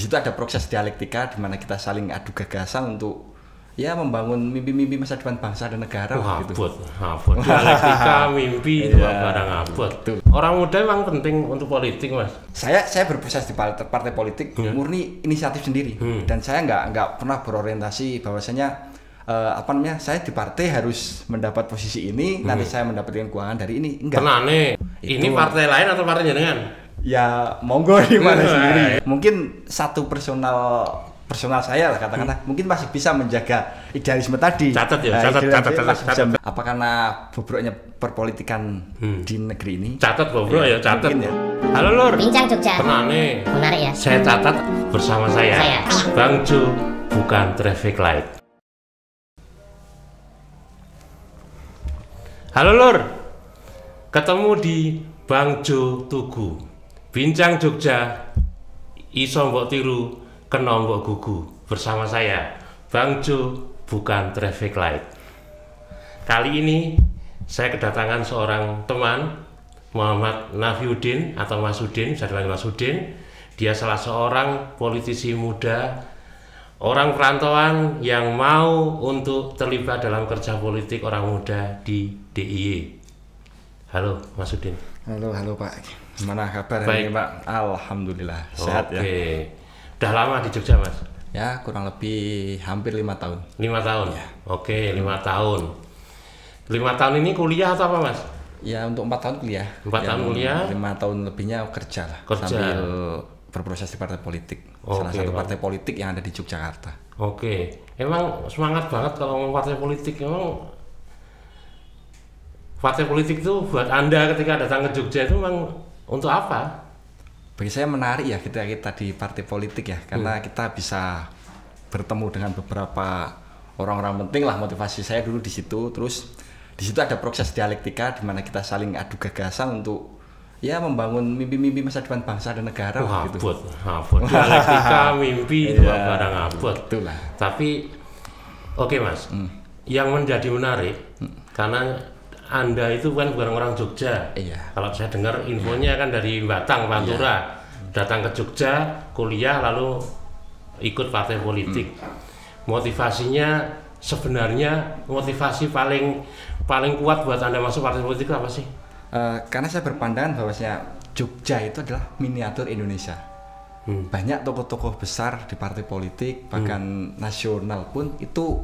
di situ ada proses dialektika di mana kita saling adu gagasan untuk ya membangun mimpi-mimpi masa depan bangsa dan negara. Abot. Dialektika, mimpi itu barang abot. Orang muda memang penting untuk politik, Mas. Saya berproses di partai politik murni inisiatif sendiri dan saya nggak pernah berorientasi bahwasanya saya di partai harus mendapat posisi ini, nanti saya mendapatkan keuangan dari ini. Enggak. Tenane. Ini partai lain atau partai jenengan? Ya monggo di mana sendiri. Mungkin satu personal saya lah katakanlah, mungkin masih bisa menjaga idealisme tadi. Catat ya, catat. Apa karena bobroknya perpolitikan di negeri ini? Catat bobrok ya, catat. Ya. Halo Lur. Bincang Jogja. Tenane. Menarik ya. Saya catat bersama saya. Bang Jo bukan traffic light. Halo Lur. Ketemu di Bang Jo Tugu. Bincang Jogja. Iso mbok tiru, kena mbok gugu. Bersama saya, Bang Jo bukan traffic light. Kali ini saya kedatangan seorang teman, Muhammad Nafiuddin atau Mas Udin, bisa dipanggil Mas Udin. Dia salah seorang politisi muda, orang perantauan yang mau untuk terlibat dalam kerja politik orang muda di DIY. Halo Mas Udin. Halo Pak. Gimana kabar hari ini Pak? Alhamdulillah sehat ya. Udah lama di Jogja Mas? Ya kurang lebih hampir 5 tahun. 5 tahun? Ya. Oke, 5 tahun. 5 tahun ini kuliah atau apa Mas? Ya untuk 4 tahun kuliah. 4 tahun kuliah? 5 tahun lebihnya kerja lah. Sambil berproses di partai politik. Salah satu partai politik yang ada di Yogyakarta. Oke, emang semangat banget kalau ngomong partai politik. Emang partai politik itu buat Anda ketika datang ke Jogja itu memang untuk apa? Bagi saya menarik ya kita di partai politik ya, karena kita bisa bertemu dengan beberapa orang-orang penting lah. Motivasi saya dulu di situ, terus di situ ada proses dialektika di mana kita saling adu gagasan untuk ya membangun mimpi-mimpi masa depan bangsa dan negara. Abot. Dialektika, mimpi itu barang abot. Itulah. Tapi oke Mas, yang menjadi menarik karena Anda itu bukan orang Jogja. Iya. Kalau saya dengar infonya kan dari Batang, Pantura, datang ke Jogja, kuliah lalu ikut partai politik. Motivasinya sebenarnya motivasi paling kuat buat Anda masuk partai politik itu apa sih? Karena saya berpandangan bahwasanya Jogja itu adalah miniatur Indonesia. Banyak tokoh-tokoh besar di partai politik, bahkan nasional pun itu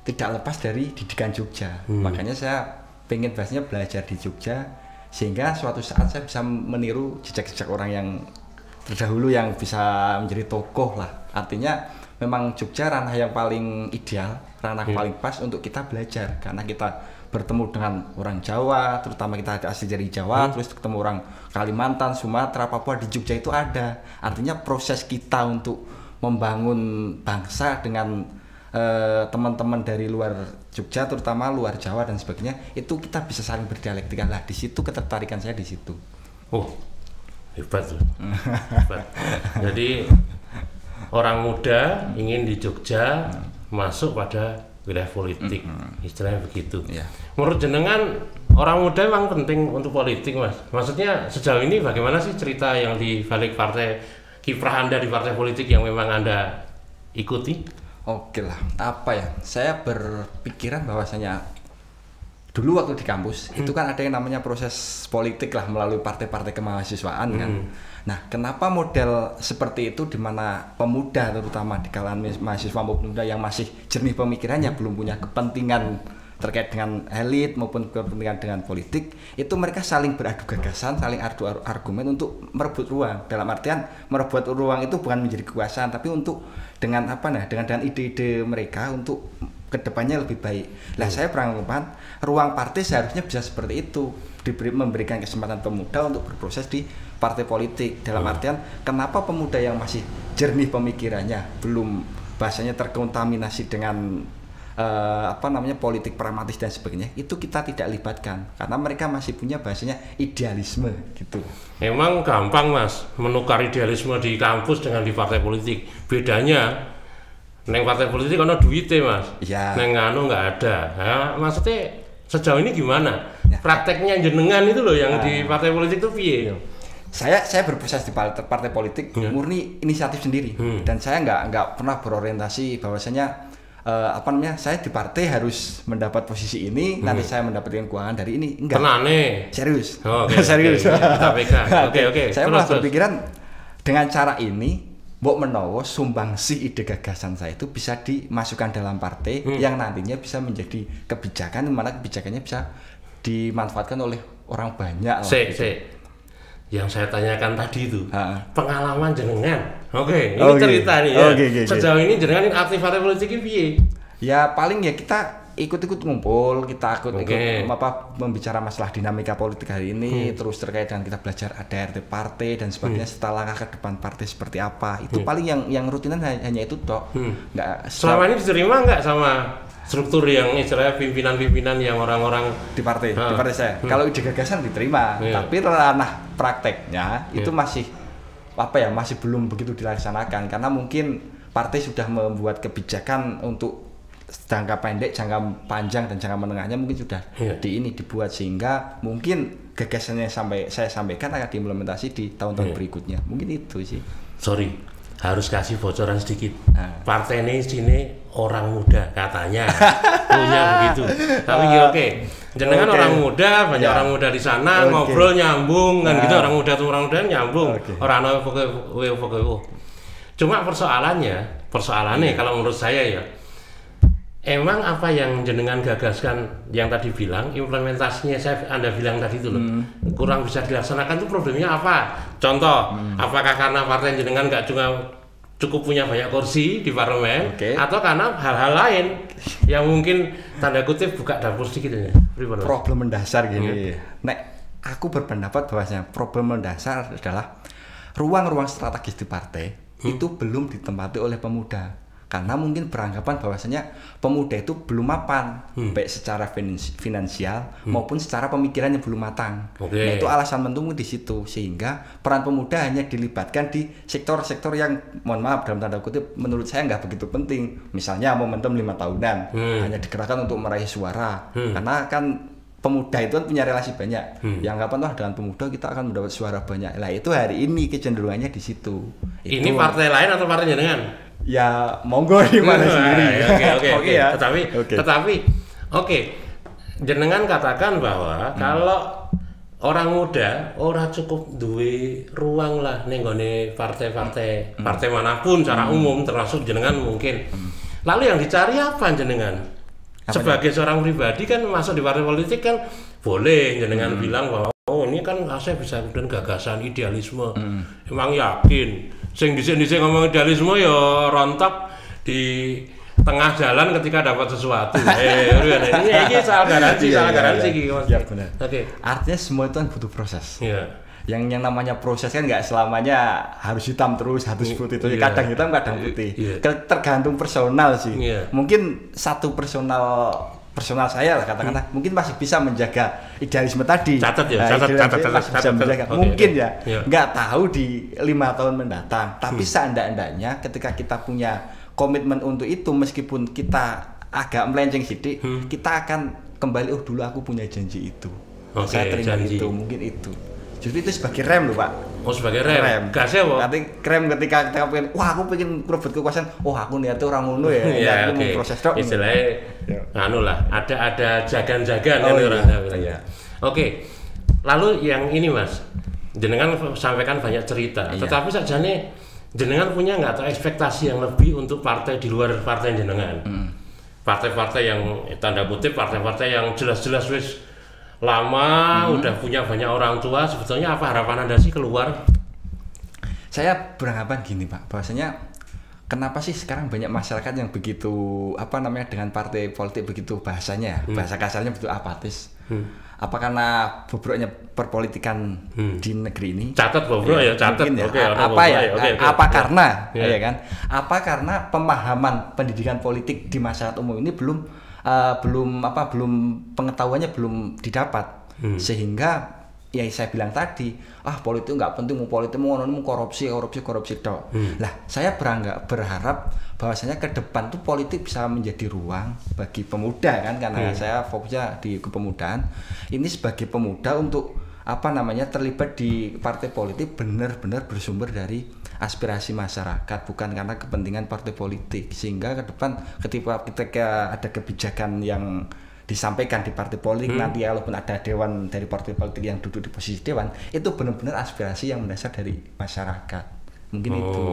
tidak lepas dari didikan Jogja. Makanya saya pengen bahasanya belajar di Jogja sehingga suatu saat saya bisa meniru jejak-jejak orang yang terdahulu yang bisa menjadi tokoh lah. Artinya memang Jogja ranah yang paling ideal, ranah paling pas untuk kita belajar karena kita bertemu dengan orang Jawa, terutama kita ada asli dari Jawa, terus ketemu orang Kalimantan, Sumatera, Papua, di Jogja itu ada. Artinya proses kita untuk membangun bangsa dengan teman-teman dari luar Jogja, terutama luar Jawa dan sebagainya, itu kita bisa saling berdialektika lah. Di situ ketertarikan saya di situ. Oh, hebat loh. Hebat. Jadi orang muda ingin di Jogja masuk pada wilayah politik, istilahnya begitu. Menurut jenengan orang muda memang penting untuk politik Mas? Maksudnya sejauh ini bagaimana sih cerita yang di balik partai, kiprah Anda di partai politik yang memang Anda ikuti? Oke lah, apa ya? Saya berpikiran bahwasanya dulu waktu di kampus itu kan ada yang namanya proses politik lah melalui partai-partai kemahasiswaan kan. Nah, kenapa model seperti itu di mana pemuda terutama di kalangan mahasiswa maupun pemuda yang masih jernih pemikirannya belum punya kepentingan terkait dengan elit maupun kepentingan dengan politik, itu mereka saling beradu gagasan, saling adu argumen untuk merebut ruang. Dalam artian merebut ruang itu bukan menjadi kekuasaan, tapi untuk dengan dengan ide-ide mereka untuk kedepannya lebih baik. Nah, saya beranggapan ruang partai seharusnya bisa seperti itu, memberikan kesempatan pemuda untuk berproses di partai politik. Dalam artian kenapa pemuda yang masih jernih pemikirannya belum bahasanya terkontaminasi dengan politik pragmatis dan sebagainya, itu kita tidak libatkan karena mereka masih punya bahasanya idealisme gitu. Memang gampang Mas menukar idealisme di kampus dengan di partai politik. Bedanya neng partai politik ono duitnya Mas, neng anu nggak ada. Nah, maksudnya sejauh ini gimana? Prakteknya jenengan itu loh yang di partai politik itu piye? saya berproses di partai politik murni inisiatif sendiri dan saya nggak pernah berorientasi bahwasanya saya di partai harus mendapat posisi ini nanti saya mendapatkan keuangan dari ini, enggak. Tenane. Serius. Serius. Oke. Saya malah berpikiran dengan cara ini mbok menawa sumbangsi ide gagasan saya itu bisa dimasukkan dalam partai yang nantinya bisa menjadi kebijakan, di mana kebijakannya bisa dimanfaatkan oleh orang banyak. Yang saya tanyakan tadi itu pengalaman jenengan. Oke, ini cerita nih ya. Sejauh ini jenengan aktif partai politik ini piye? Ya paling ya kita ikut-ikut ngumpul, kita ikut membicara masalah dinamika politik hari ini, terus terkait dengan kita belajar ADART partai dan sebagainya, setelah langkah ke depan partai seperti apa. Itu paling yang rutinan hanya itu toh. Selama ini diterima nggak sama struktur yang istilahnya pimpinan-pimpinan yang orang-orang di partai saya. Kalau ide gagasan diterima, tapi ranah prakteknya itu masih masih belum begitu dilaksanakan karena mungkin partai sudah membuat kebijakan untuk jangka pendek, jangka panjang dan jangka menengahnya mungkin sudah dibuat sehingga mungkin gagasannya saya sampaikan akan diimplementasi di tahun-tahun berikutnya. Mungkin itu sih. Sorry, harus kasih bocoran sedikit. Partai ini sini orang muda katanya punya begitu. Tapi oke. Jenengan orang muda, banyak orang muda di sana ngobrol nyambung kan gitu, orang muda nyambung. Orang Cuma persoalannya kalau menurut saya ya, emang apa yang jenengan gagaskan yang tadi bilang implementasinya Anda bilang tadi itu loh kurang bisa dilaksanakan, itu problemnya apa? Contoh, apakah karena partai jenengan nggak cukup punya banyak kursi di parlemen, atau karena hal-hal lain yang mungkin tanda kutip buka dapur sedikit ya? Problem mendasar gini. Nek aku berpendapat bahwasanya problem mendasar adalah ruang-ruang strategis di partai itu belum ditempati oleh pemuda. Karena mungkin beranggapan bahwasanya pemuda itu belum mapan, baik secara finansial maupun secara pemikiran yang belum matang. Nah, itu alasan penting di situ, sehingga peran pemuda hanya dilibatkan di sektor-sektor yang, mohon maaf dalam tanda kutip, menurut saya nggak begitu penting. Misalnya momentum 5 tahunan hanya digerakkan untuk meraih suara, karena kan pemuda itu kan punya relasi banyak. Yang anggapan dengan pemuda kita akan mendapat suara banyak. Nah itu hari ini kecenderungannya di situ. Ini partai lain atau partai jenengan? Ya monggo di mana sendiri. Oke. Tetapi jenengan katakan bahwa kalau orang muda ora cukup duwe ruang lah ning gone partai manapun secara umum termasuk jenengan mungkin. Lalu yang dicari apa jenengan? Sebagai seorang pribadi kan masuk di partai politik kan boleh jenengan bilang bahwa ini kan saya bisa kemudian gagasan idealisme. Emang yakin sing dhisik-dhisik ngomong idealisme ya rontok di tengah jalan ketika dapat sesuatu. Ini soal garansi iki Mas. Oke. Artinya semua itu kan butuh proses. Yang namanya proses kan nggak selamanya harus hitam terus, harus putih itu. Kadang hitam, kadang putih. Tergantung personal sih. Mungkin satu personal saya lah katakanlah mungkin masih bisa menjaga idealisme tadi. Catat. Mungkin nggak tahu di 5 tahun mendatang. Tapi seandainya ketika kita punya komitmen untuk itu, meskipun kita agak melenceng sedikit, kita akan kembali. Dulu aku punya janji itu. Saya terima janji. Itu mungkin itu. Justru itu sebagai rem loh Pak. Sebagai rem. Gasnya apa? Rem ketika kita pengen, aku pengen merebut kekuasaan. Aku niatnya orang ngono ya. Aku mau proses dok. Istilahnya, ada jagan-jagan kan orang bilang. Oke. Lalu yang ini Mas, jenengan sampaikan banyak cerita. Tetapi sajane jenengan punya nggak atau ekspektasi yang lebih untuk partai di luar partai jenengan? Partai-partai yang tanda kutip partai-partai yang jelas-jelas wis lama udah punya banyak orang tua, sebetulnya apa harapan Anda sih keluar? Saya beranggapan gini Pak, bahwasanya kenapa sih sekarang banyak masyarakat yang begitu dengan partai politik begitu bahasanya, bahasa kasarnya begitu apatis. Apa karena bobroknya perpolitikan di negeri ini? Catat bobrok ya, catat. Apa karena ya kan? Apa karena pemahaman pendidikan politik di masyarakat umum ini belum pengetahuannya belum didapat, sehingga ya saya bilang tadi politik nggak penting, politik mau korupsi dok. Lah saya berharap bahwasanya ke depan tuh politik bisa menjadi ruang bagi pemuda kan, karena saya fokusnya di kepemudaan ini sebagai pemuda untuk terlibat di partai politik benar-benar bersumber dari aspirasi masyarakat, bukan karena kepentingan partai politik. Sehingga ke depan ketika ada kebijakan yang disampaikan di partai politik, nanti walaupun ada dewan dari partai politik yang duduk di posisi dewan, itu benar-benar aspirasi yang mendasar dari masyarakat. Mungkin itu.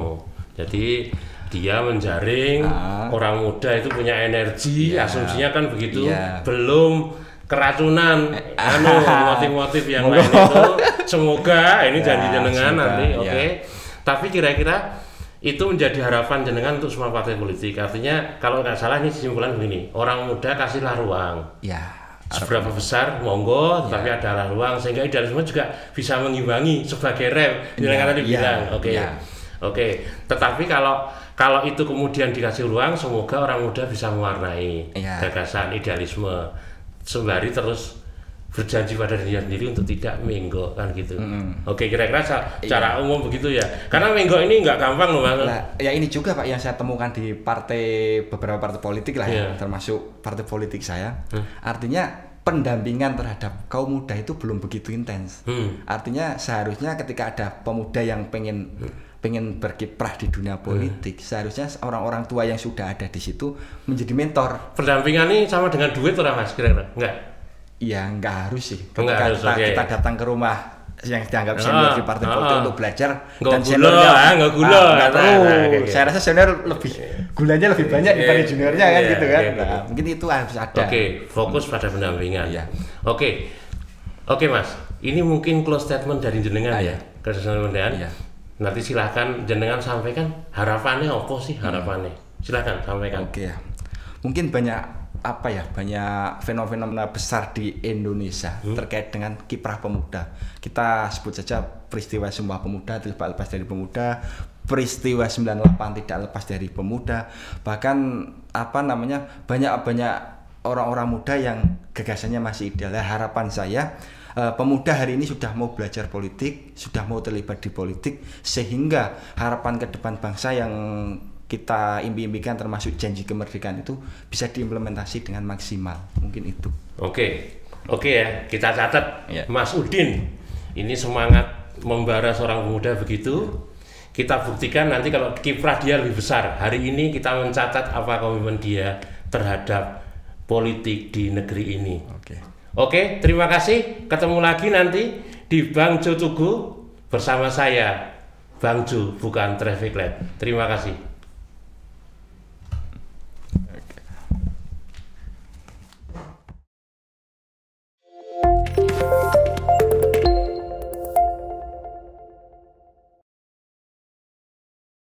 Jadi dia menjaring orang muda itu punya energi, asumsinya kan begitu, belum keracunan motif-motif yang lain itu. Semoga ini janji jenengan nanti, oke. Tapi kira-kira itu menjadi harapan jenengan untuk semua partai politik. Artinya kalau nggak salah ini kesimpulan begini, orang muda kasihlah ruang. Seberapa besar monggo, tetapi adalah ruang sehingga idealisme juga bisa mengimbangi sebagai rem. Jenengan tadi bilang, oke. Tetapi kalau itu kemudian dikasih ruang, semoga orang muda bisa mewarnai gagasan idealisme sembari terus berjanji pada dirinya sendiri untuk tidak menggo kan gitu. Oke, kira-kira secara umum begitu ya. Karena menggo ini nggak gampang loh Bang. Ya ini juga Pak yang saya temukan di beberapa partai politik lah ya, termasuk partai politik saya. Artinya pendampingan terhadap kaum muda itu belum begitu intens. Artinya seharusnya ketika ada pemuda yang pengen berkiprah di dunia politik, seharusnya orang-orang tua yang sudah ada di situ menjadi mentor. Pendampingan ini sama dengan duit orang Mas kira-kira? Enggak? Ya enggak harus sih. Ketika kita datang ke rumah yang dianggap senior di partai politik untuk belajar dan seniornya enggak gula. Saya rasa senior gulanya lebih banyak daripada juniornya kan gitu kan. Nah, mungkin itu harus ada. Oke, fokus pada pendampingan. Oke Mas, ini mungkin close statement dari jenengan ya. Nanti silahkan jenengan sampaikan harapannya apa sih harapannya? Silahkan sampaikan. Mungkin banyak fenomena besar di Indonesia terkait dengan kiprah pemuda. Kita sebut saja peristiwa Sumpah Pemuda tidak lepas dari pemuda, peristiwa 98 tidak lepas dari pemuda. Bahkan banyak orang-orang muda yang gagasannya masih ideal. Harapan saya pemuda hari ini sudah mau belajar politik, sudah mau terlibat di politik, sehingga harapan ke depan bangsa yang kita impi-impikan termasuk janji kemerdekaan itu bisa diimplementasi dengan maksimal. Mungkin itu. Oke ya, kita catat Mas Udin ini semangat membara seorang pemuda begitu. Kita buktikan nanti kalau kiprah dia lebih besar. Hari ini kita mencatat apa komitmen dia terhadap politik di negeri ini. Oke, terima kasih. Ketemu lagi nanti di Bang Jo Tugu bersama saya, Bang Jo, bukan Traffic Light. Terima kasih.